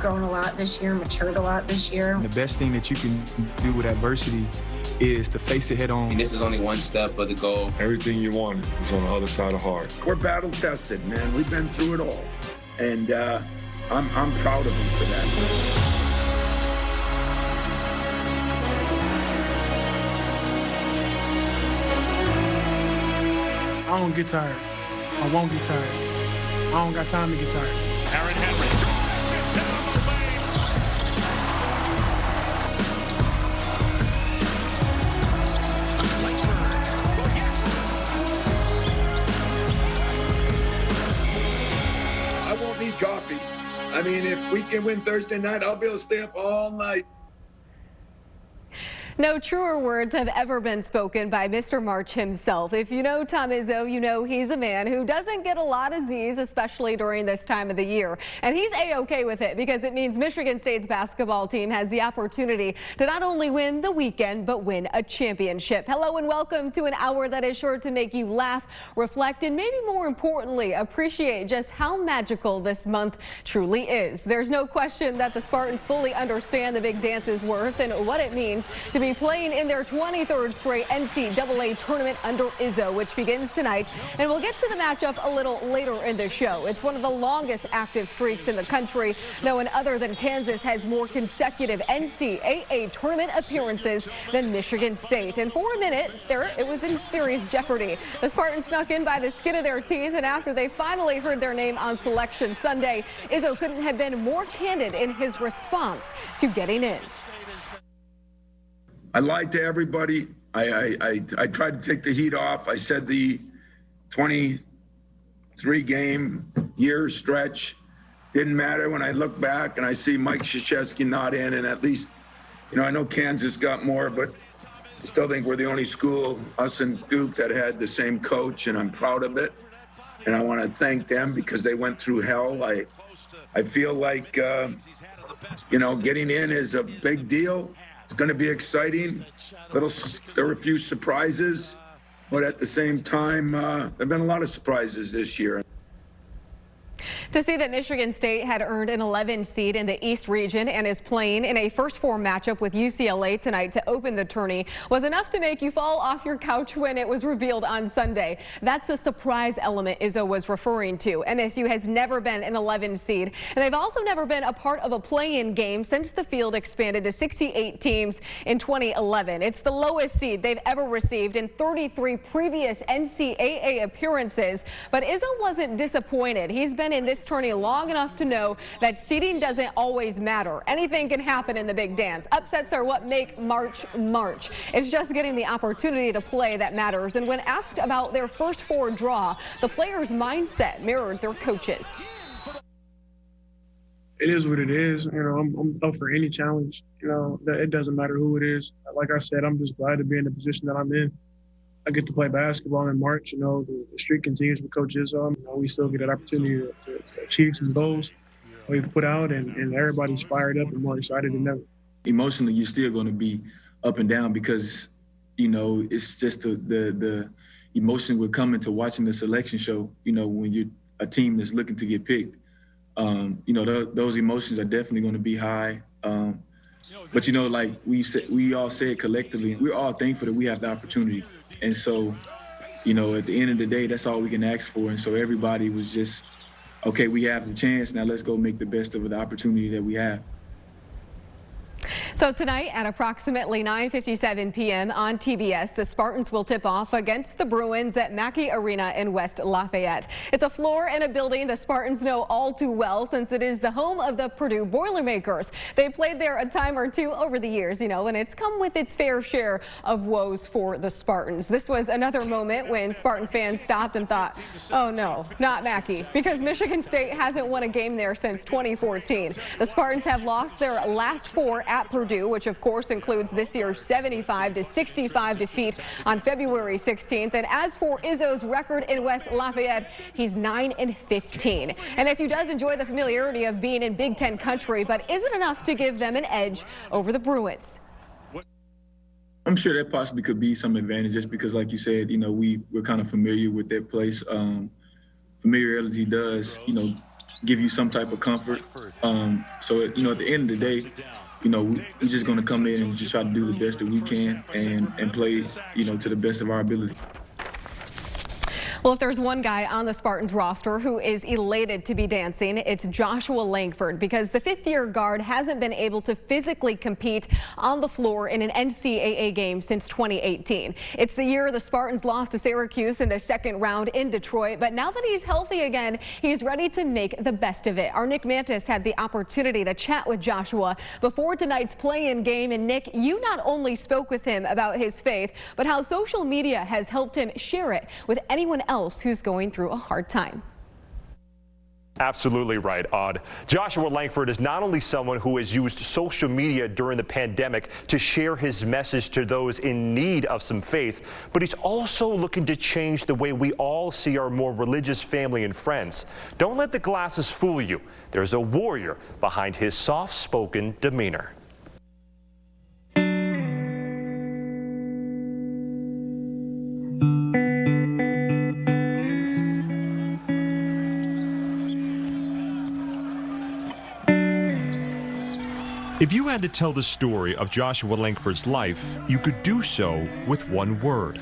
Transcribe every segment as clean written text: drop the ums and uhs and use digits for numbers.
grown a lot this year, matured a lot this year. The best thing that you can do with adversity is to face it head on. This is only one step of the goal. Everything you want is on the other side of hard. We're battle tested, man. We've been through it all. And I'm proud of them for that. I don't get tired. I won't get tired. I don't got time to get tired. Aaron Henry. I won't need coffee. I mean, if we can win Thursday night, I'll be able to stay up all night. No truer words have ever been spoken by Mr. March himself. If you know Tom Izzo, you know he's a man who doesn't get a lot of Z's, especially during this time of the year. And he's A-OK with it because it means Michigan State's basketball team has the opportunity to not only win the weekend, but win a championship. Hello and welcome to an hour that is sure to make you laugh, reflect, and maybe more importantly, appreciate just how magical this month truly is. There's no question that the Spartans fully understand the big dance's worth and what it means to be playing in their 23rd straight NCAA tournament under Izzo, which begins tonight. And we'll get to the matchup a little later in the show. It's one of the longest active streaks in the country. No one other than Kansas has more consecutive NCAA tournament appearances than Michigan State. And for a minute there, it was in serious jeopardy. The Spartans snuck in by the skin of their teeth, and after they finally heard their name on Selection Sunday, Izzo couldn't have been more candid in his response to getting in. I lied to everybody. I tried to take the heat off. I said the 23-game year stretch didn't matter. When I look back and I see Mike Krzyzewski not in, and at least, you know, I know Kansas got more, but I still think we're the only school, us and Duke, that had the same coach, and I'm proud of it. And I want to thank them because they went through hell. I feel like, you know, getting in is a big deal. It's going to be exciting. There were a few surprises, but at the same time, there have been a lot of surprises this year. To see that Michigan State had earned an 11 seed in the East region and is playing in a first four matchup with UCLA tonight to open the tourney was enough to make you fall off your couch when it was revealed on Sunday. That's the surprise element Izzo was referring to. MSU has never been an 11 seed, and they've also never been a part of a play-in game since the field expanded to 68 teams in 2011. It's the lowest seed they've ever received in 33 previous NCAA appearances, but Izzo wasn't disappointed. He's been in this tourney long enough to know that seeding doesn't always matter. Anything can happen in the big dance. Upsets are what make March March. It's just getting the opportunity to play that matters. And when asked about their first four draw, the players' mindset mirrored their coaches. It is what it is. You know, I'm up for any challenge. You know, it doesn't matter who it is. Like I said, I'm just glad to be in the position that I'm in. I get to play basketball in March. You know, the streak continues with Coach Izzo. You know, we still get an opportunity to achieve some goals we've put out, and everybody's fired up and more excited than ever. Emotionally, you're still going to be up and down because, you know, it's just the emotion would come into watching the selection show, you know, when you're a team that's looking to get picked. You know, those emotions are definitely going to be high. But, you know, like we all said collectively, we're all thankful that we have the opportunity. And so, you know, at the end of the day, that's all we can ask for. And so everybody was just, okay, we have the chance. Now let's go make the best of the opportunity that we have. So tonight at approximately 9:57 p.m. on TBS, the Spartans will tip off against the Bruins at Mackey Arena in West Lafayette. It's a floor in a building the Spartans know all too well since it is the home of the Purdue Boilermakers. They played there a time or two over the years, you know, and it's come with its fair share of woes for the Spartans. This was another moment when Spartan fans stopped and thought, oh no, not Mackey, because Michigan State hasn't won a game there since 2014. The Spartans have lost their last four at Purdue, which of course includes this year's 75-65 defeat on February 16th. And as for Izzo's record in West Lafayette, he's 9-15. MSU does enjoy the familiarity of being in Big Ten country, but is it enough to give them an edge over the Bruins? I'm sure that possibly could be some advantage just because, like you said, you know, we're kind of familiar with that place. Familiarity does, you know, give you some type of comfort. So, you know, at the end of the day, you know, we're just going to come in and just try to do the best that we can and play, you know, to the best of our ability. Well, if there's one guy on the Spartans roster who is elated to be dancing, it's Joshua Langford, because the fifth-year guard hasn't been able to physically compete on the floor in an NCAA game since 2018. It's the year the Spartans lost to Syracuse in the second round in Detroit, but now that he's healthy again, he's ready to make the best of it. Our Nick Mantis had the opportunity to chat with Joshua before tonight's play-in game, and Nick, you not only spoke with him about his faith, but how social media has helped him share it with anyone else who's going through a hard time. Absolutely right, Odd. Joshua Langford is not only someone who has used social media during the pandemic to share his message to those in need of some faith, but he's also looking to change the way we all see our more religious family and friends. Don't let the glasses fool you. There's a warrior behind his soft-spoken demeanor. If you had to tell the story of Joshua Langford's life, you could do so with one word: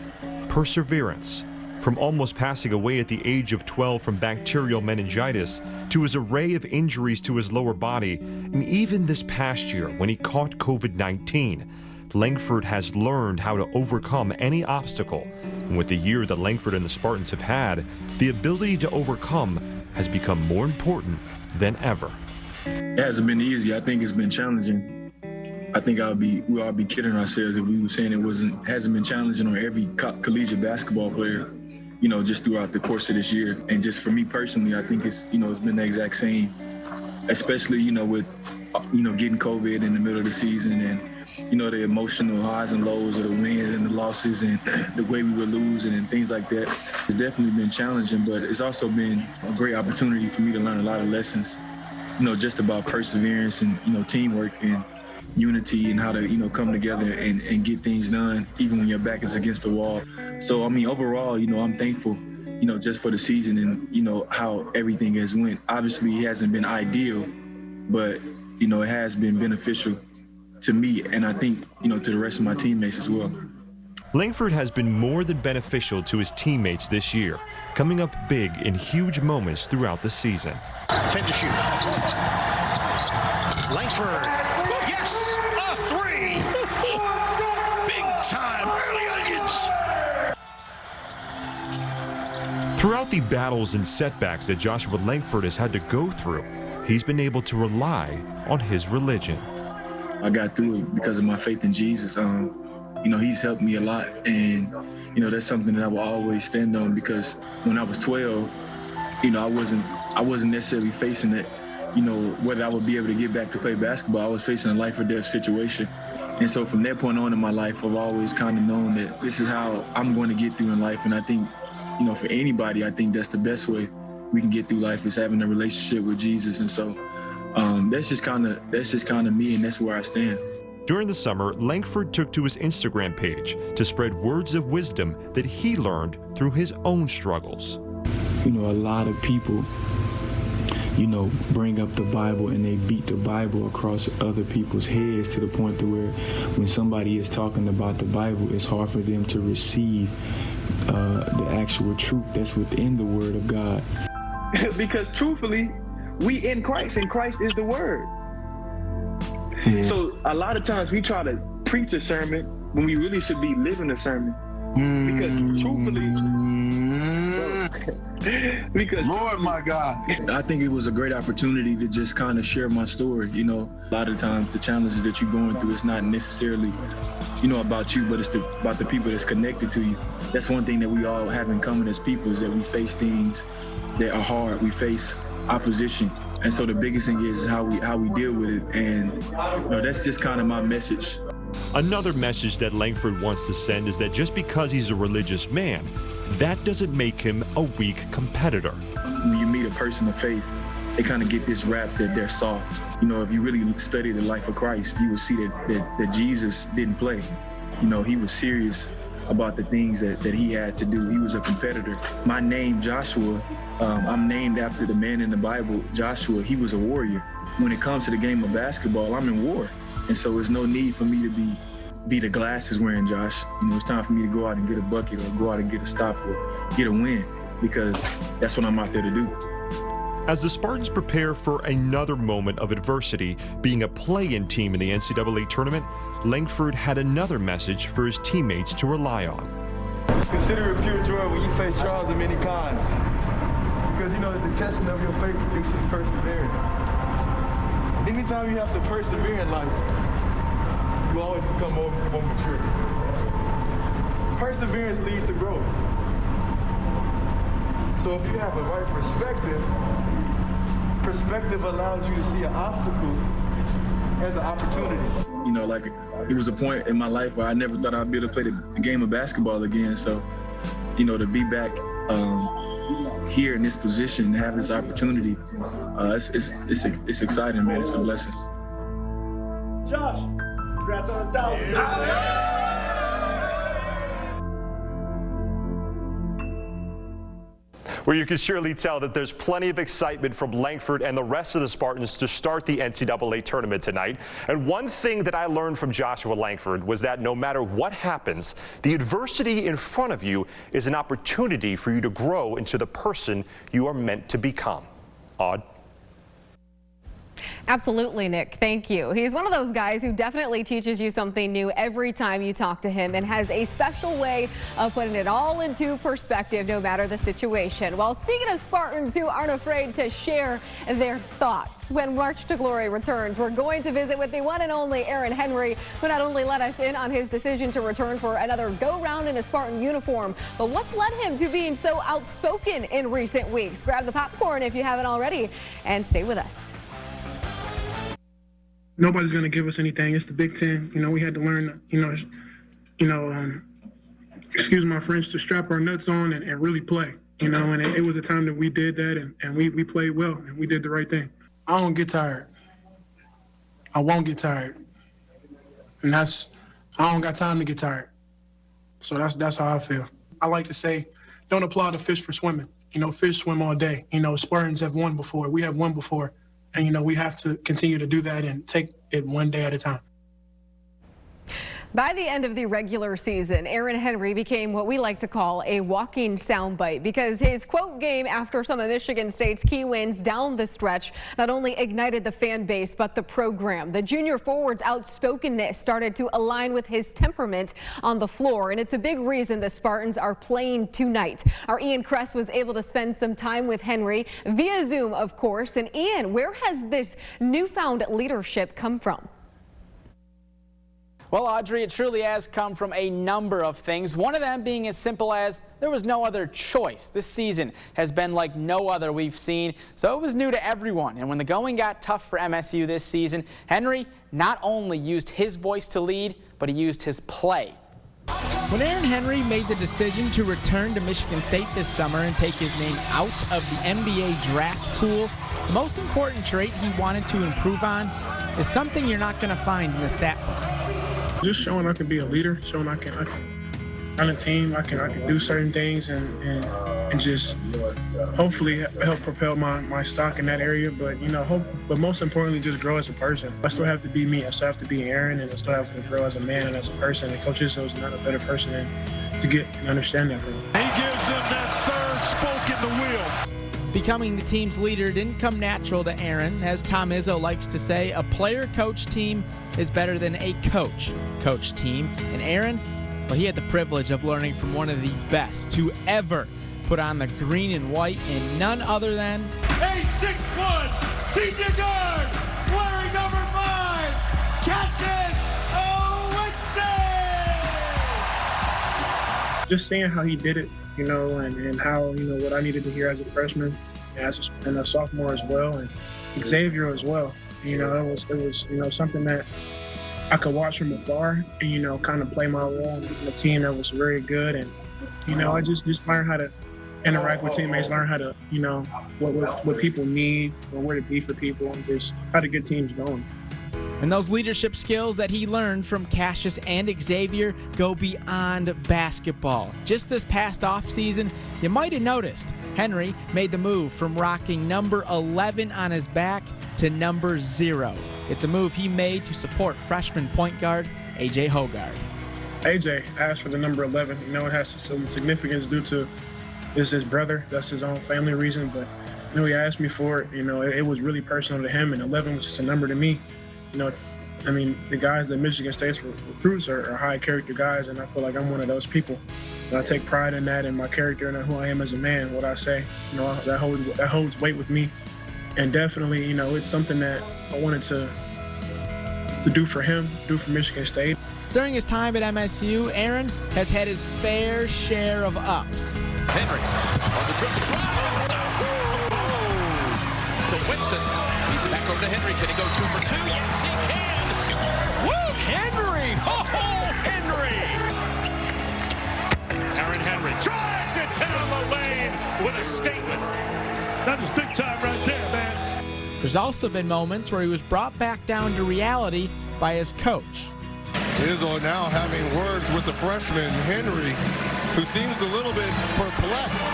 perseverance. From almost passing away at the age of 12 from bacterial meningitis, to his array of injuries to his lower body, and even this past year when he caught COVID-19, Langford has learned how to overcome any obstacle. And with the year that Langford and the Spartans have had, the ability to overcome has become more important than ever. It hasn't been easy. I think it's been challenging. I think we'll all be kidding ourselves if we were saying hasn't been challenging on every collegiate basketball player, you know, just throughout the course of this year. And just for me personally, I think it's been the exact same, especially, you know, with, you know, getting COVID in the middle of the season and, you know, the emotional highs and lows of the wins and the losses and the way we were losing and things like that. It's definitely been challenging, but it's also been a great opportunity for me to learn a lot of lessons, you know, just about perseverance and, you know, teamwork and unity and how to, you know, come together and get things done, even when your back is against the wall. So, I mean, overall, you know, I'm thankful, you know, just for the season and, you know, how everything has went. Obviously, it hasn't been ideal, but, you know, it has been beneficial to me and I think, you know, to the rest of my teammates as well. Langford has been more than beneficial to his teammates this year, coming up big in huge moments throughout the season. 10 to shoot. Langford. Yes! A three! Big time early onions. Throughout the battles and setbacks that Joshua Langford has had to go through, he's been able to rely on his religion. I got through it because of my faith in Jesus. You know, he's helped me a lot, and, you know, that's something that I will always stand on, because when I was 12, you know, I wasn't necessarily facing it, you know, whether I would be able to get back to play basketball. I was facing a life or death situation. And so from that point on in my life, I've always kind of known that this is how I'm going to get through in life. And I think, you know, for anybody, I think that's the best way we can get through life, is having a relationship with Jesus. And so that's just kind of me, and that's where I stand. During the summer, Langford took to his Instagram page to spread words of wisdom that he learned through his own struggles. You know, a lot of people, you know, bring up the Bible and they beat the Bible across other people's heads to the point to where when somebody is talking about the Bible, it's hard for them to receive the actual truth that's within the Word of God. Because truthfully, we in Christ, and Christ is the Word. Yeah. So a lot of times we try to preach a sermon when we really should be living a sermon. Because truthfully, because Lord, my God. I think it was a great opportunity to just kind of share my story. You know, a lot of times the challenges that you're going through, it's not necessarily, you know, about you, but it's about the people that's connected to you. That's one thing that we all have in common as people, is that we face things that are hard. We face opposition. And so the biggest thing is how we deal with it. And, you know, that's just kind of my message. Another message that Langford wants to send is that just because he's a religious man, that doesn't make him a weak competitor. When you meet a person of faith, they kind of get this rap that they're soft. You know, if you really study the life of Christ, you will see that Jesus didn't play. You know, he was serious about the things that he had to do. He was a competitor. My name, Joshua, I'm named after the man in the Bible, Joshua. He was a warrior. When it comes to the game of basketball, I'm in war. And so there's no need for me to be the glasses wearing Josh. You know, it's time for me to go out and get a bucket or go out and get a stop or get a win, because that's what I'm out there to do. As the Spartans prepare for another moment of adversity, being a play-in team in the NCAA tournament, Langford had another message for his teammates to rely on. Consider it pure joy when you face trials of many kinds, because you know that the testing of your faith produces perseverance. Anytime you have to persevere in life, you always become more mature. Perseverance leads to growth. So if you have the right perspective allows you to see an obstacle as an opportunity. You know, like, it was a point in my life where I never thought I'd be able to play the game of basketball again. So, you know, to be back here in this position and have this opportunity, it's exciting, man. It's a blessing. Josh, congrats on 1,000. Well, you can surely tell that there's plenty of excitement from Langford and the rest of the Spartans to start the NCAA tournament tonight. And one thing that I learned from Joshua Langford was that no matter what happens, the adversity in front of you is an opportunity for you to grow into the person you are meant to become. Odd. Absolutely, Nick. Thank you. He's one of those guys who definitely teaches you something new every time you talk to him and has a special way of putting it all into perspective no matter the situation. Well, speaking of Spartans who aren't afraid to share their thoughts, when March to Glory returns, we're going to visit with the one and only Aaron Henry, who not only let us in on his decision to return for another go-round in a Spartan uniform, but what's led him to being so outspoken in recent weeks. Grab the popcorn if you haven't already and stay with us. Nobody's going to give us anything. It's the Big Ten. You know, we had to learn, excuse my French, to strap our nuts on and really play, you know, and it was a time that we did that and we played well and we did the right thing. I don't get tired. I won't get tired. And I don't got time to get tired. So that's how I feel. I like to say, don't applaud a fish for swimming. You know, fish swim all day. You know, Spartans have won before. We have won before. And, you know, we have to continue to do that and take it one day at a time. By the end of the regular season, Aaron Henry became what we like to call a walking soundbite, because his quote game after some of Michigan State's key wins down the stretch not only ignited the fan base, but the program. The junior forward's outspokenness started to align with his temperament on the floor, and it's a big reason the Spartans are playing tonight. Our Ian Kress was able to spend some time with Henry via Zoom, of course. And Ian, where has this newfound leadership come from? Well, Audrey, it truly has come from a number of things, one of them being as simple as there was no other choice. This season has been like no other we've seen, so it was new to everyone. And when the going got tough for MSU this season, Henry not only used his voice to lead, but he used his play. When Aaron Henry made the decision to return to Michigan State this summer and take his name out of the NBA draft pool, the most important trait he wanted to improve on is something you're not going to find in the stat book. Just showing I can be a leader, showing I can run a team, I can do certain things and just hopefully help propel my stock in that area. But but most importantly, just grow as a person. I still have to be me. I still have to be Aaron, and I still have to grow as a man and as a person. And Coach Izzo is not a better person than to get and understand that from him. He gives them that third spoke in the wheel. Becoming the team's leader didn't come natural to Aaron. As Tom Izzo likes to say, a player-coach team is better than a coach team. And Aaron, well, he had the privilege of learning from one of the best to ever put on the green and white, and none other than a 6'1" senior guard wearing number 5, Captain Winston. Just seeing how he did it, and how, what I needed to hear as a freshman, and a sophomore as well, and Xavier as well. It was something that I could watch from afar and, kind of play my role in a team that was very good. And, I just learned how to interact with teammates, learn how to, what people need or where to be for people, and just how to get teams going. And those leadership skills that he learned from Cassius and Xavier go beyond basketball. Just this past offseason, you might have noticed Henry made the move from rocking number 11 on his back to number 0. It's a move he made to support freshman point guard A.J. Hoggard. AJ asked for the number 11. You know, it has some significance due to his brother. That's his own family reason, but you know, he asked me for it. You know, it was really personal to him, and 11 was just a number to me. You know, I mean, the guys that Michigan State's recruits are high character guys, and I feel like I'm one of those people. And I take pride in that, and my character, and who I am as a man, what I say. You know, that holds weight with me, and definitely, you know, it's something that I wanted to do for him, do for Michigan State. During his time at MSU, Aaron has had his fair share of ups. Henry on the dribble drive. To Winston. Feeds it back over to Henry. Can he go 2 for 2? Yes, he can. Woo! Henry! Oh, Henry! Aaron Henry drives it down the lane with a statement. That is big time right there, man. There's also been moments where he was brought back down to reality by his coach. Izzo now having words with the freshman, Henry, who seems a little bit perplexed.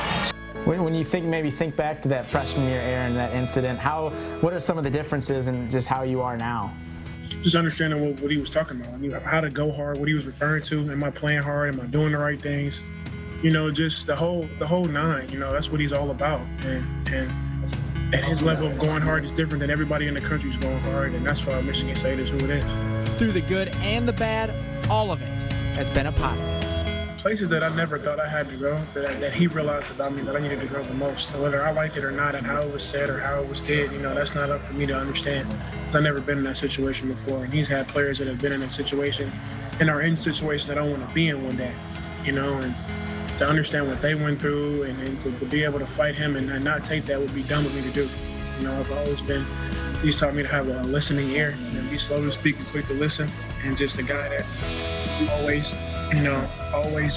When you think back to that freshman year, Aaron, that incident, what are some of the differences in just how you are now? Just understanding what he was talking about, you know, how to go hard, what he was referring to. Am I playing hard? Am I doing the right things? You know, just the whole nine. You know, that's what he's all about. And his level of going hard is different than everybody in the country is going hard, and that's why Michigan State is who it is. Through the good and the bad, all of it has been a positive. Places that I never thought I had to go, that he realized about me that I needed to grow the most. Whether I liked it or not, and how it was said or how it was did, you know, that's not up for me to understand. Because I've never been in that situation before, and he's had players that have been in that situation and are in situations that I want to be in one day, you know, and to understand what they went through and to be able to fight him and not take that would be dumb of me to do. You know, I've always been, he's taught me to have a listening ear and be slow to speak and quick to listen, and just a guy that's always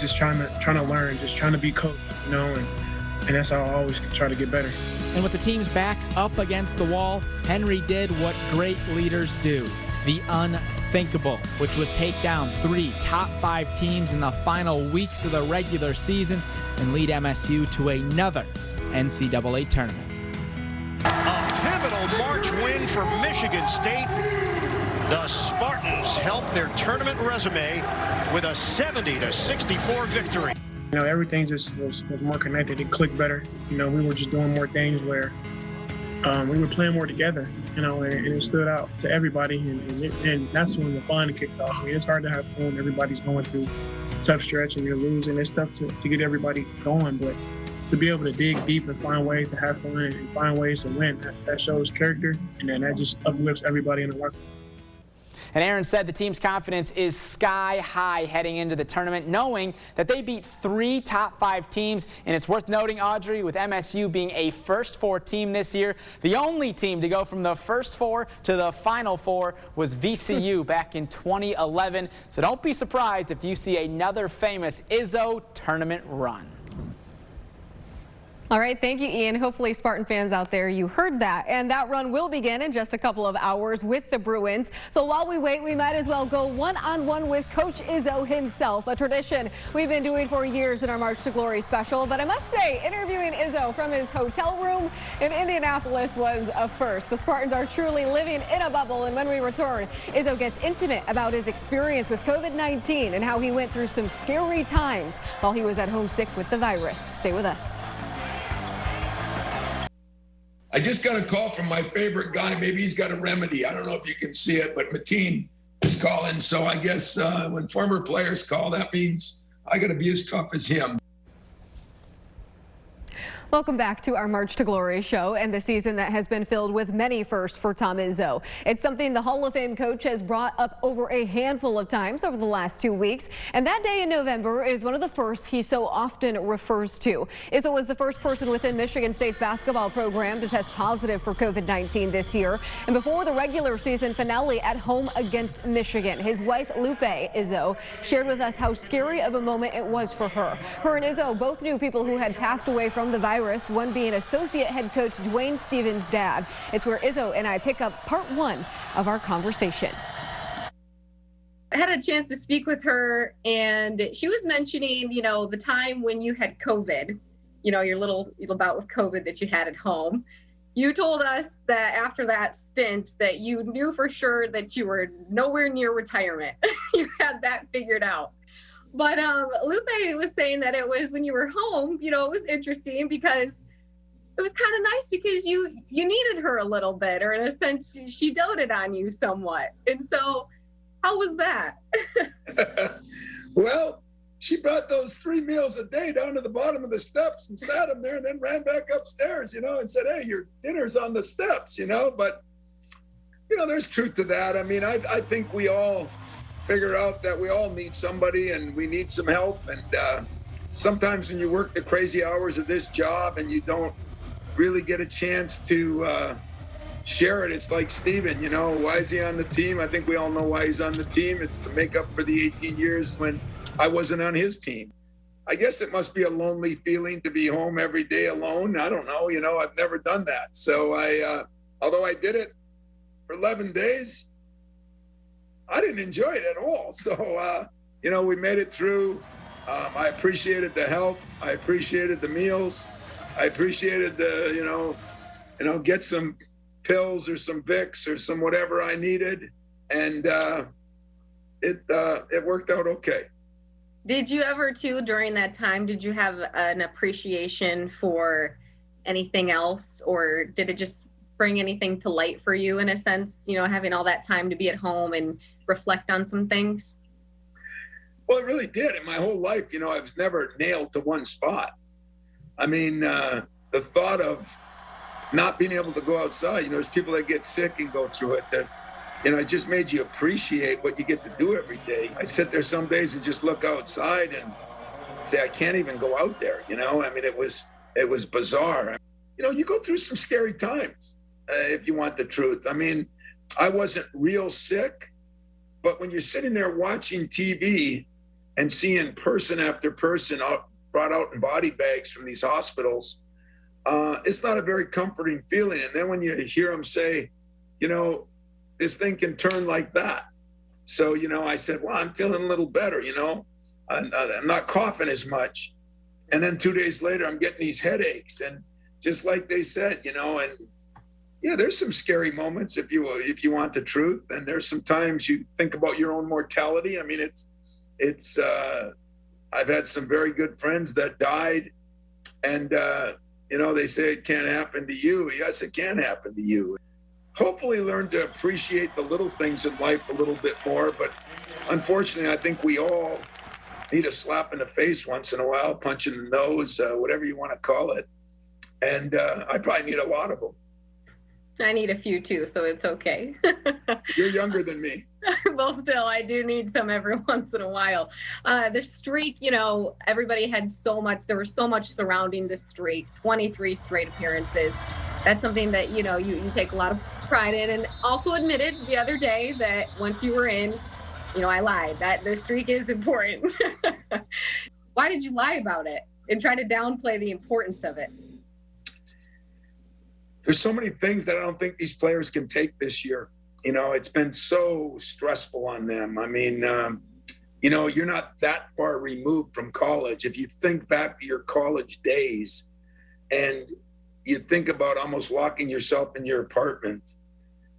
just trying to learn, just trying to be coached, you know, and that's how I always try to get better. And with the team's back up against the wall, Henry did what great leaders do, the unthinkable, which was take down 3 top 5 teams in the final weeks of the regular season and lead MSU to another NCAA tournament. A pivotal March win for Michigan State. The Spartans helped their tournament resume with a 70-64 victory. You know, everything just was more connected. It clicked better. You know, we were just doing more things where we were playing more together, you know, and it stood out to everybody. And that's when the fun kicked off. I mean, it's hard to have fun. Everybody's going through a tough stretch and you're losing. It's tough to get everybody going, but to be able to dig deep and find ways to have fun and find ways to win, that shows character, and then that just uplifts everybody in the locker room. And Aaron said the team's confidence is sky high heading into the tournament, knowing that they beat 3 top 5 teams. And it's worth noting, Audrey, with MSU being a first 4 team this year, the only team to go from the first 4 to the final 4 was VCU back in 2011. So don't be surprised if you see another famous Izzo tournament run. All right, thank you, Ian. Hopefully, Spartan fans out there, you heard that. And that run will begin in just a couple of hours with the Bruins. So while we wait, we might as well go one-on-one with Coach Izzo himself, a tradition we've been doing for years in our March to Glory special. But I must say, interviewing Izzo from his hotel room in Indianapolis was a first. The Spartans are truly living in a bubble. And when we return, Izzo gets intimate about his experience with COVID-19 and how he went through some scary times while he was at home sick with the virus. Stay with us. I just got a call from my favorite guy. Maybe he's got a remedy. I don't know if you can see it, but Mateen is calling. So I guess when former players call, that means I got to be as tough as him. Welcome back to our March to Glory show and the season that has been filled with many firsts for Tom Izzo. It's something the Hall of Fame coach has brought up over a handful of times over the last 2 weeks. And that day in November is one of the firsts he so often refers to. Izzo was the first person within Michigan State's basketball program to test positive for COVID-19 this year. And before the regular season finale at home against Michigan, his wife Lupe Izzo shared with us how scary of a moment it was for her. Her and Izzo both knew people who had passed away from the virus coronavirus, one being associate head coach Dwayne Stevens' dad. It's where Izzo and I pick up part 1 of our conversation. I had a chance to speak with her, and she was mentioning, the time when you had COVID, your little bout with COVID that you had at home. You told us that after that stint that you knew for sure that you were nowhere near retirement. You had that figured out. But Lupe was saying that it was when you were home, it was interesting because it was kind of nice because you needed her a little bit, or in a sense, she doted on you somewhat. And so how was that? Well, she brought those 3 meals a day down to the bottom of the steps and sat them there and then ran back upstairs, and said, hey, your dinner's on the steps, but, there's truth to that. I mean, I think we all figure out that we all need somebody and we need some help. And sometimes when you work the crazy hours of this job and you don't really get a chance to share it, it's like Steven, why is he on the team? I think we all know why he's on the team. It's to make up for the 18 years when I wasn't on his team. I guess it must be a lonely feeling to be home every day alone. I don't know, I've never done that. So although I did it for 11 days, I didn't enjoy it at all. So, we made it through. I appreciated the help. I appreciated the meals. I appreciated the, get some pills or some Vicks or some whatever I needed. And it worked out okay. Did you ever, too, during that time, did you have an appreciation for anything else, or did it just bring anything to light for you in a sense, having all that time to be at home and reflect on some things? Well, it really did. In my whole life, I was never nailed to one spot. I mean, the thought of not being able to go outside, there's people that get sick and go through it that, it just made you appreciate what you get to do every day. I'd sit there some days and just look outside and say, I can't even go out there, I mean, it was bizarre. You go through some scary times, if you want the truth. I mean, I wasn't real sick, but when you're sitting there watching TV and seeing person after person brought out in body bags from these hospitals, it's not a very comforting feeling. And then when you hear them say, this thing can turn like that. So, I said, well, I'm feeling a little better, I'm not coughing as much. And then 2 days later, I'm getting these headaches. And just like they said, and yeah, there's some scary moments if you want the truth. And there's some times you think about your own mortality. I mean, it's I've had some very good friends that died, and they say it can't happen to you. Yes, it can happen to you. Hopefully learn to appreciate the little things in life a little bit more. But unfortunately, I think we all need a slap in the face once in a while, punch in the nose, whatever you want to call it. And I probably need a lot of them. I need a few too, so it's okay. You're younger than me. Well, still, I do need some every once in a while. The streak, everybody had there was so much surrounding the streak, 23 straight appearances. That's something that, you take a lot of pride in, and also admitted the other day that once you were in, I lied, that the streak is important. Why did you lie about it and try to downplay the importance of it? There's so many things that I don't think these players can take this year. It's been so stressful on them. I mean, you're not that far removed from college. If you think back to your college days and you think about almost locking yourself in your apartment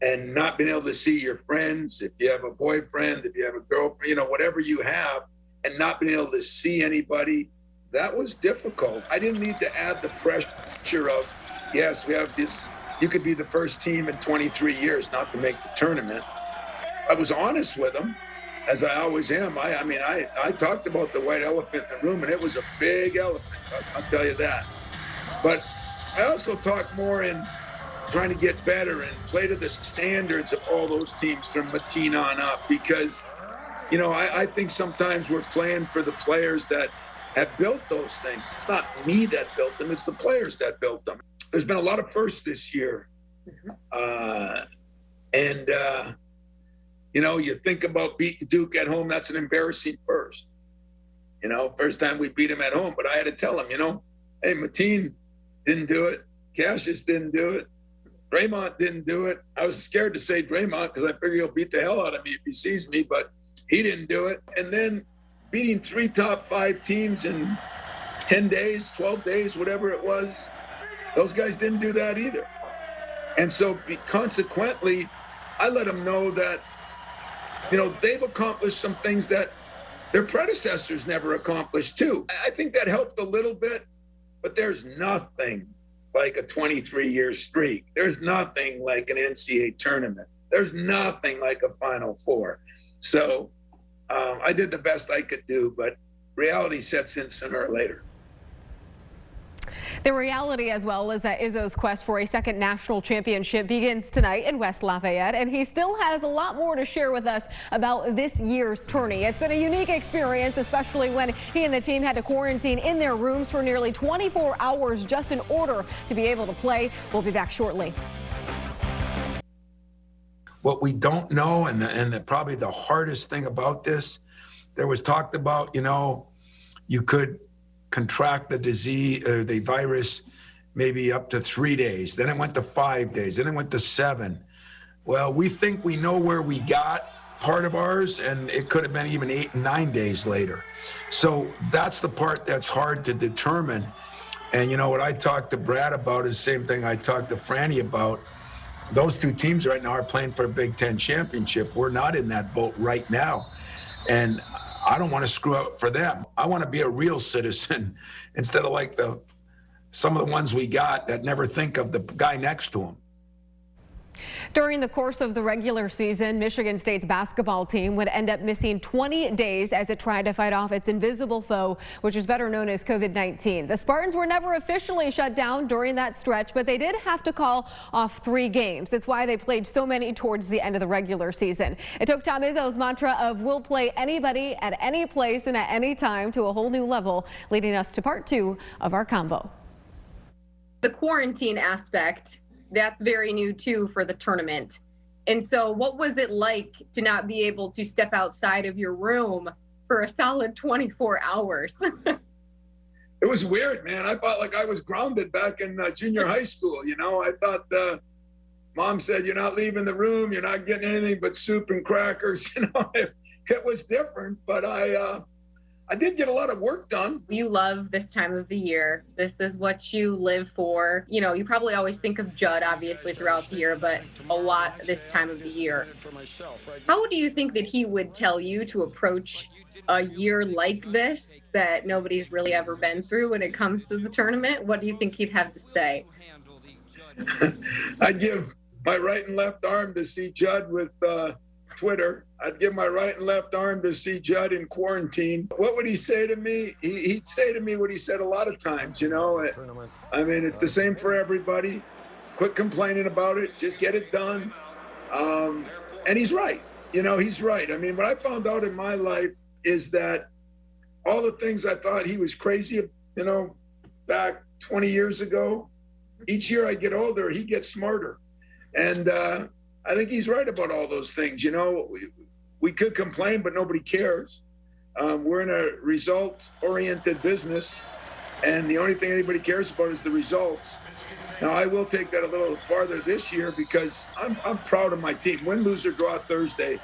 and not being able to see your friends, if you have a boyfriend, if you have a girlfriend, whatever you have, and not being able to see anybody, that was difficult. I didn't need to add the pressure of, yes, we have this, you could be the first team in 23 years not to make the tournament. I was honest with them, as I always am. I talked about the white elephant in the room, and it was a big elephant, I'll tell you that. But I also talked more in trying to get better and play to the standards of all those teams from Mateen on up, because, I think sometimes we're playing for the players that have built those things. It's not me that built them, it's the players that built them. There's been a lot of firsts this year. You think about beating Duke at home, that's an embarrassing first. First time we beat them at home, but I had to tell them, hey, Mateen, didn't do it. Cassius didn't do it. Draymond didn't do it. I was scared to say Draymond because I figure he'll beat the hell out of me if he sees me, but he didn't do it. And then beating 3 top 5 teams in 10 days, 12 days, whatever it was, those guys didn't do that either. And so consequently, I let them know that, they've accomplished some things that their predecessors never accomplished too. I think that helped a little bit, but there's nothing like a 23-year streak. There's nothing like an NCAA tournament. There's nothing like a Final Four. So I did the best I could do, but reality sets in sooner or later. The reality as well is that Izzo's quest for a second national championship begins tonight in West Lafayette, and he still has a lot more to share with us about this year's tourney. It's been a unique experience, especially when he and the team had to quarantine in their rooms for nearly 24 hours just in order to be able to play. We'll be back shortly. What we don't know, and probably the hardest thing about this, there was talked about, you could contract the disease or the virus maybe up to 3 days. Then it went to 5 days. Then it went to 7. Well, we think we know where we got part of ours, and it could have been even 8 and 9 days later. So that's the part that's hard to determine. And what I talked to Brad about is the same thing I talked to Franny about. Those 2 teams right now are playing for a Big Ten championship. We're not in that boat right now. And I don't want to screw up for them. I want to be a real citizen instead of like some of the ones we got that never think of the guy next to them. During the course of the regular season, Michigan State's basketball team would end up missing 20 days as it tried to fight off its invisible foe, which is better known as COVID-19. The Spartans were never officially shut down during that stretch, but they did have to call off 3 games. It's why they played so many towards the end of the regular season. It took Tom Izzo's mantra of "we'll play anybody at any place and at any time" to a whole new level, leading us to part 2 of our convo. The quarantine aspect, that's very new too for the tournament. And so what was it like to not be able to step outside of your room for a solid 24 hours? It was weird, man. I felt like I was grounded back in junior high school. I thought Mom said, "You're not leaving the room. You're not getting anything but soup and crackers." It was different, but I did get a lot of work done. You love this time of the year. This is what you live for. You probably always think of Judd, obviously, throughout the year, but a lot this time of the year. How do you think that he would tell you to approach a year like this that nobody's really ever been through when it comes to the tournament? What do you think he'd have to say? I'd give my right and left arm to see Judd with Twitter. I'd give my right and left arm to see Judd in quarantine. What would he say to me? He'd say to me what he said a lot of times, I mean, it's the same for everybody. Quit complaining about it. Just get it done. And he's right. He's right. I mean, what I found out in my life is that all the things I thought he was crazy, back 20 years ago, each year I get older, he gets smarter. And I think he's right about all those things. We could complain, but nobody cares. We're in a results-oriented business, and the only thing anybody cares about is the results. Now, I will take that a little farther this year because I'm proud of my team. Win, lose, or draw Thursday,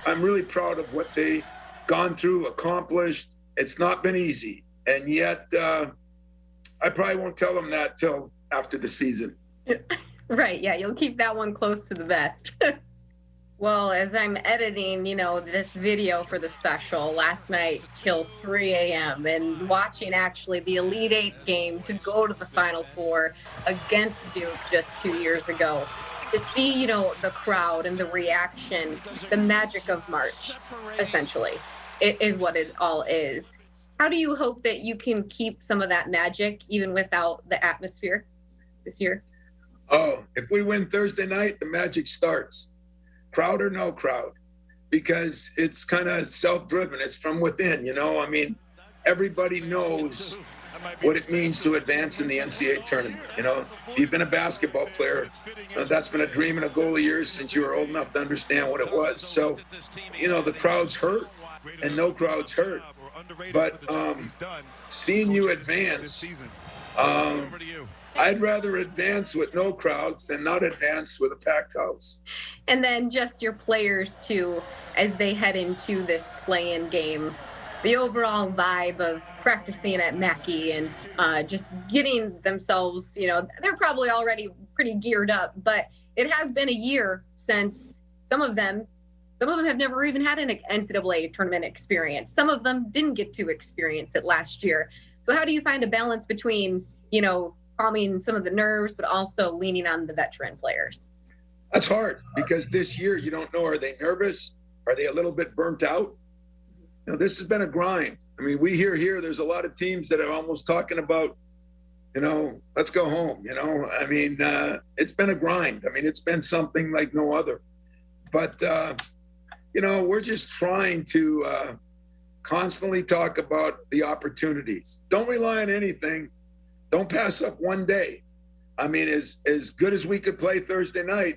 I'm really proud of what they've gone through, accomplished. It's not been easy, and yet I probably won't tell them that till after the season. Right, yeah, you'll keep that one close to the vest. Well, as I'm editing, this video for the special last night till 3 a.m. and watching actually the Elite 8 game to go to the Final Four against Duke just 2 years ago, to see, the crowd and the reaction, the magic of March, essentially, it is what it all is. How do you hope that you can keep some of that magic even without the atmosphere this year? Oh, if we win Thursday night, the magic starts. Crowd or no crowd, because it's kind of self-driven. It's from within, I mean, everybody knows what it means to advance in the NCAA tournament. If you've been a basketball player, that's been a dream and a goal of yours since you were old enough to understand what it was. So, the crowd's hurt and no crowd's hurt. But seeing you advance I'd rather advance with no crowds than not advance with a packed house. And then just your players too, as they head into this play-in game, the overall vibe of practicing at Mackey and just getting themselves, they're probably already pretty geared up, but it has been a year since some of them have never even had an NCAA tournament experience. Some of them didn't get to experience it last year. So how do you find a balance between, calming some of the nerves, but also leaning on the veteran players? That's hard because this year you don't know, are they nervous? Are they a little bit burnt out? This has been a grind. I mean, we hear here there's a lot of teams that are almost talking about, let's go home. I mean, it's been a grind. I mean, it's been something like no other. But, we're just trying to constantly talk about the opportunities. Don't rely on anything. Don't pass up one day. I mean, as good as we could play Thursday night,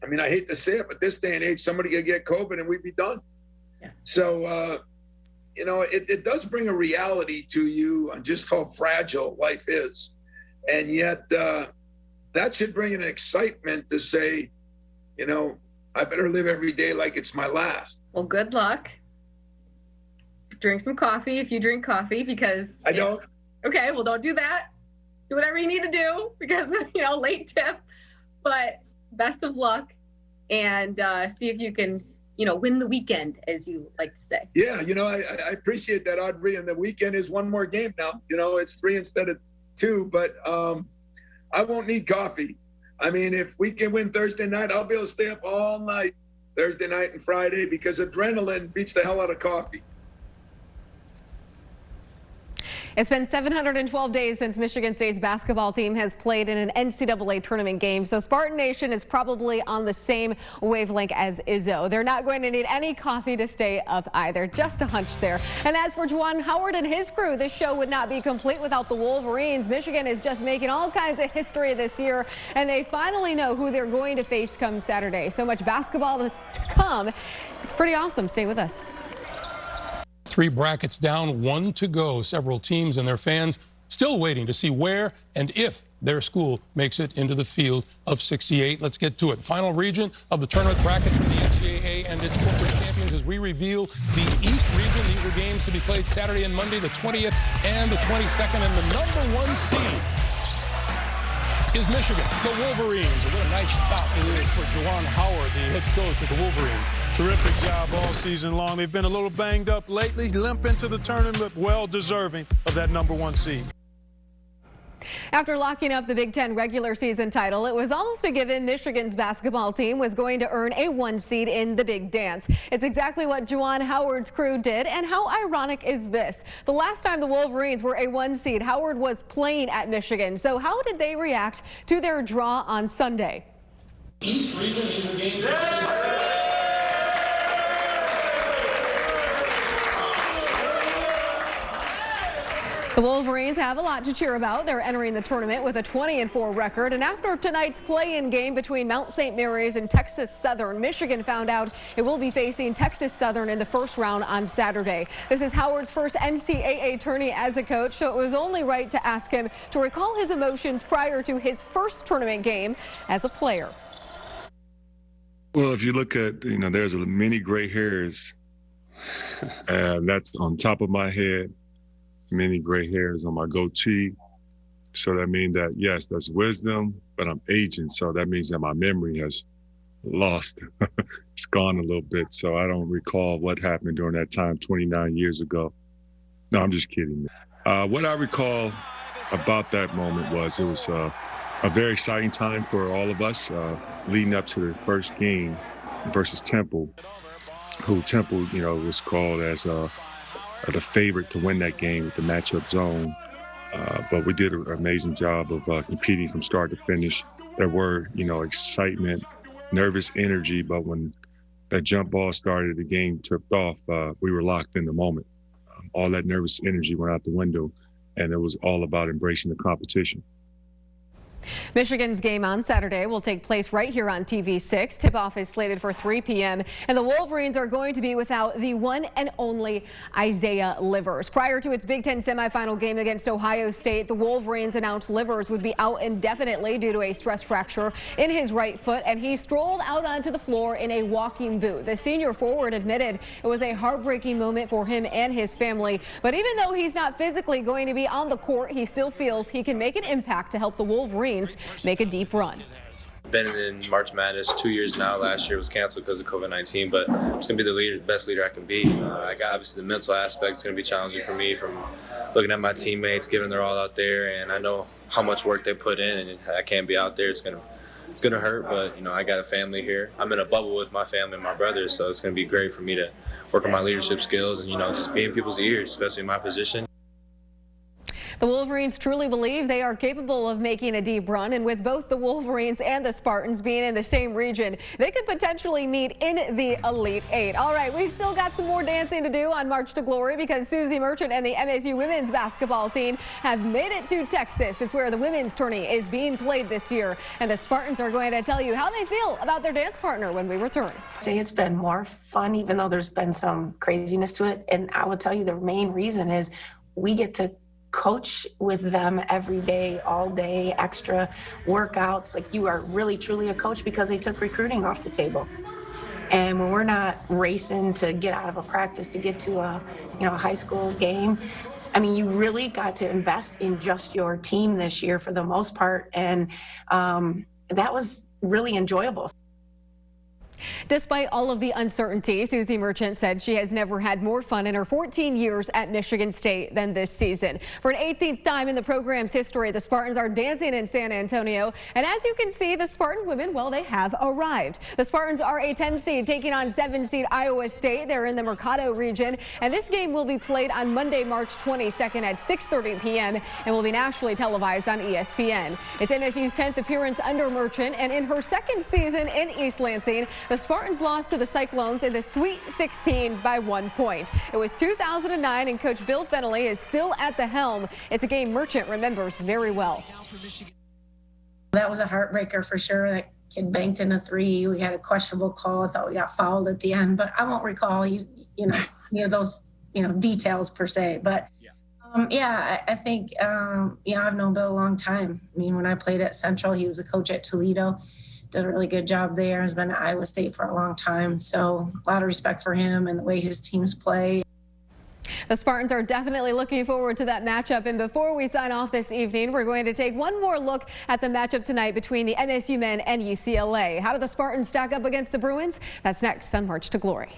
I mean, I hate to say it, but this day and age, somebody could get COVID and we'd be done. Yeah. So, it does bring a reality to you on just how fragile life is. And yet that should bring an excitement to say, I better live every day like it's my last. Well, good luck. Drink some coffee if you drink coffee, because I don't. Okay, well, don't do that. Do whatever you need to do because, late tip. But best of luck, and see if you can, win the weekend, as you like to say. Yeah, I appreciate that, Audrey. And the weekend is one more game now. It's 3 instead of 2, but I won't need coffee. I mean, if we can win Thursday night, I'll be able to stay up all night Thursday night and Friday because adrenaline beats the hell out of coffee. It's been 712 days since Michigan State's basketball team has played in an NCAA tournament game, so Spartan Nation is probably on the same wavelength as Izzo. They're not going to need any coffee to stay up either, just a hunch there. And as for Juwan Howard and his crew, this show would not be complete without the Wolverines. Michigan is just making all kinds of history this year, and they finally know who they're going to face come Saturday. So much basketball to come. It's pretty awesome. Stay with us. 3 brackets down, 1 to go. Several teams and their fans still waiting to see where and if their school makes it into the field of 68. Let's get to it. Final region of the tournament brackets from the NCAA and its corporate champions as we reveal the East region. These are games to be played Saturday and Monday, the 20th and the 22nd. And the number 1 seed is Michigan, the Wolverines. What a nice spot it is for Juwan Howard, the head coach of the Wolverines. Terrific job all season long. They've been a little banged up lately, limp into the tournament, but well deserving of that number 1 seed. After locking up the Big Ten regular season title, it was almost a given Michigan's basketball team was going to earn a 1 seed in the Big Dance. It's exactly what Juwan Howard's crew did, and how ironic is this? The last time the Wolverines were a 1 seed, Howard was playing at Michigan. So how did they react to their draw on Sunday? East region, these are games. The Wolverines have a lot to cheer about. They're entering the tournament with a 20-4 record. And after tonight's play-in game between Mount St. Mary's and Texas Southern, Michigan found out it will be facing Texas Southern in the first round on Saturday. This is Howard's first NCAA tourney as a coach, so it was only right to ask him to recall his emotions prior to his first tournament game as a player. Well, if you look at, there's many gray hairs, and that's on top of my head. Many gray hairs on my goatee. So that means that, yes, that's wisdom, but I'm aging. So that means that my memory has lost. It's gone a little bit. So I don't recall what happened during that time 29 years ago. No, I'm just kidding. What I recall about that moment was it was a very exciting time for all of us leading up to the first game versus Temple, who Temple, was called as the favorite to win that game with the matchup zone. But we did an amazing job of competing from start to finish. There were, excitement, nervous energy, but when that jump ball started, the game tipped off, we were locked in the moment. All that nervous energy went out the window, and it was all about embracing the competition. Michigan's game on Saturday will take place right here on TV6. Tip-off is slated for 3 p.m. and the Wolverines are going to be without the one and only Isaiah Livers. Prior to its Big Ten semifinal game against Ohio State, the Wolverines announced Livers would be out indefinitely due to a stress fracture in his right foot, and he strolled out onto the floor in a walking boot. The senior forward admitted it was a heartbreaking moment for him and his family, but even though he's not physically going to be on the court, he still feels he can make an impact to help the Wolverines make a deep run. Been in March Madness 2 years now. Last year was canceled because of COVID-19, but I'm just going to be the best leader I can be. I got obviously the mental aspect is going to be challenging for me from looking at my teammates, giving their all out there, and I know how much work they put in, and I can't be out there. It's going to hurt, but I got a family here. I'm in a bubble with my family and my brothers, so it's going to be great for me to work on my leadership skills and just be in people's ears, especially in my position. The Wolverines truly believe they are capable of making a deep run, and with both the Wolverines and the Spartans being in the same region, they could potentially meet in the Elite Eight. All right, we've still got some more dancing to do on March to Glory because Susie Merchant and the MSU women's basketball team have made it to Texas. It's where the women's tourney is being played this year, and the Spartans are going to tell you how they feel about their dance partner when we return. Say it's been more fun, even though there's been some craziness to it, and I would tell you the main reason is we get to coach with them every day, all day, extra workouts. Like, you are really truly a coach because they took recruiting off the table. And when we're not racing to get out of a practice to get to a high school game, I mean, you really got to invest in just your team this year for the most part, and that was really enjoyable. Despite all of the uncertainty, Susie Merchant said she has never had more fun in her 14 years at Michigan State than this season. For an 18th time in the program's history, the Spartans are dancing in San Antonio. And as you can see, the Spartan women, well, they have arrived. The Spartans are a 10 seed taking on 7 seed Iowa State. They're in the Mercado region. And this game will be played on Monday, March 22nd at 6:30 p.m. and will be nationally televised on ESPN. It's MSU's 10th appearance under Merchant, and in her second season in East Lansing, the Spartans lost to the Cyclones in the Sweet 16 by 1 point. It was 2009, and Coach Bill Fennelly is still at the helm. It's a game Merchant remembers very well. That was a heartbreaker for sure. That kid banked in a 3. We had a questionable call. I thought we got fouled at the end, but I won't recall those details per se. But I think I've known Bill a long time. I mean, when I played at Central, he was a coach at Toledo. Did a really good job there. Has been at Iowa State for a long time. So a lot of respect for him and the way his teams play. The Spartans are definitely looking forward to that matchup. And before we sign off this evening, we're going to take one more look at the matchup tonight between the MSU men and UCLA. How do the Spartans stack up against the Bruins? That's next on March to Glory.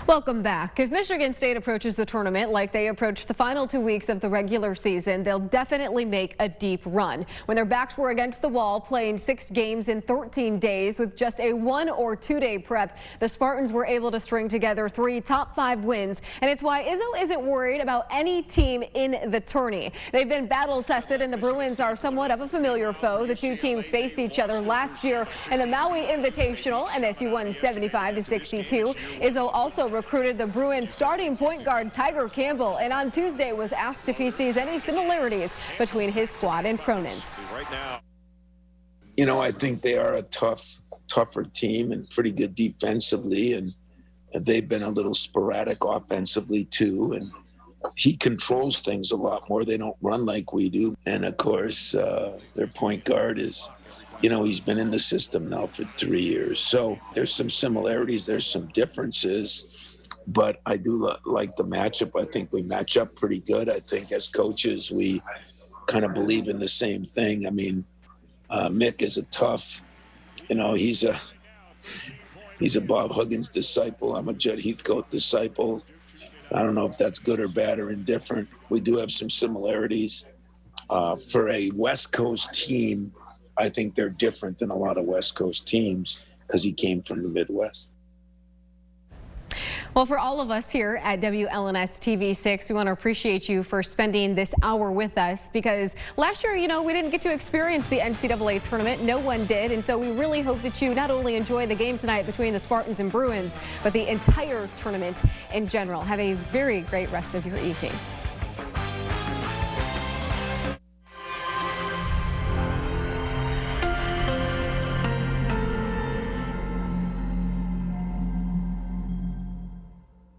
Welcome back. If Michigan State approaches the tournament like they approached the final 2 weeks of the regular season, they'll definitely make a deep run. When their backs were against the wall, playing 6 games in 13 days with just a 1 or 2 day prep, the Spartans were able to string together 3 top 5 wins. And it's why Izzo isn't worried about any team in the tourney. They've been battle tested, and the Bruins are somewhat of a familiar foe. The 2 teams faced each other last year in the Maui Invitational. MSU won 75-62. Izzo also recruited the Bruins starting point guard Tiger Campbell, and on Tuesday was asked if he sees any similarities between his squad and Cronin's. I think they are a tougher team and pretty good defensively, and they've been a little sporadic offensively too. And he controls things a lot more. They don't run like we do. And of course, their point guard is, he's been in the system now for 3 years. So there's some similarities, there's some differences, but I do like the matchup. I think we match up pretty good. I think as coaches, we kind of believe in the same thing. I mean, Mick is a tough, he's a Bob Huggins disciple. I'm a Judd Heathcote disciple. I don't know if that's good or bad or indifferent. We do have some similarities. For a West Coast team, I think they're different than a lot of West Coast teams because he came from the Midwest. Well, for all of us here at WLNS TV6, we want to appreciate you for spending this hour with us, because last year, we didn't get to experience the NCAA tournament. No one did. And so we really hope that you not only enjoy the game tonight between the Spartans and Bruins, but the entire tournament in general. Have a very great rest of your evening.